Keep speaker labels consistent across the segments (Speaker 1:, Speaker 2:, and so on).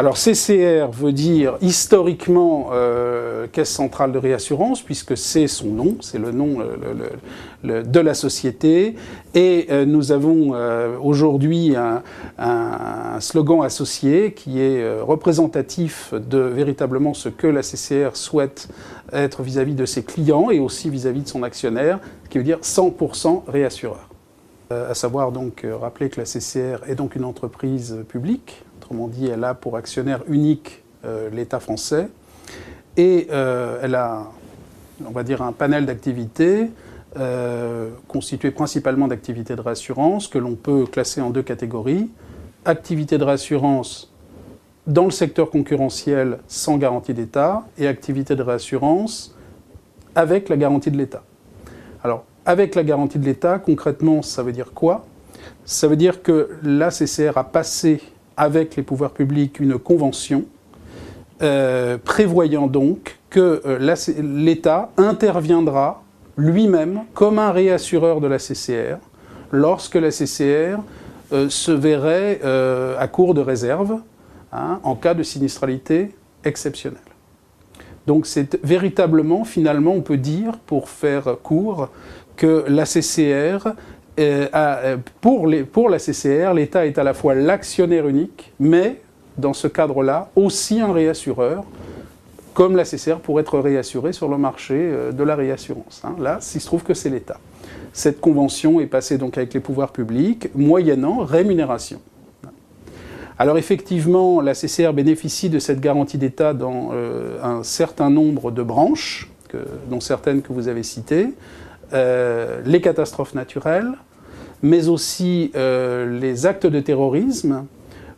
Speaker 1: Alors CCR veut dire historiquement Caisse centrale de réassurance, puisque c'est son nom, c'est le nom de la société. Et nous avons aujourd'hui un slogan associé qui est représentatif de véritablement ce que la CCR souhaite être vis-à-vis de ses clients et aussi vis-à-vis de son actionnaire, qui veut dire 100% réassureur. À savoir donc rappeler que la CCR est donc une entreprise publique. Autrement dit, elle a pour actionnaire unique l'État français et elle a, on va dire, un panel d'activités constitué principalement d'activités de réassurance que l'on peut classer en deux catégories. Activités de réassurance dans le secteur concurrentiel sans garantie d'État et activités de réassurance avec la garantie de l'État. Alors, avec la garantie de l'État, concrètement, ça veut dire quoi? Ça veut dire que la CCR a passé avec les pouvoirs publics une convention prévoyant donc que l'État interviendra lui-même comme un réassureur de la CCR lorsque la CCR se verrait à court de réserve en cas de sinistralité exceptionnelle. Donc c'est véritablement, finalement, on peut dire, pour faire court, que la CCR, pour la CCR, l'État est à la fois l'actionnaire unique, mais, dans ce cadre-là, aussi un réassureur, comme la CCR pourrait être réassurée sur le marché de la réassurance. Là, il se trouve que c'est l'État. Cette convention est passée donc avec les pouvoirs publics, moyennant rémunération. Alors effectivement, la CCR bénéficie de cette garantie d'État dans un certain nombre de branches, dont certaines que vous avez citées, les catastrophes naturelles, mais aussi les actes de terrorisme,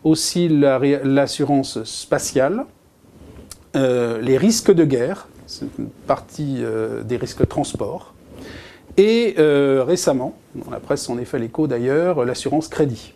Speaker 1: aussi l'assurance spatiale, les risques de guerre, c'est une partie des risques de transport, et récemment, dans la presse s'en est fait l'écho d'ailleurs, l'assurance crédit.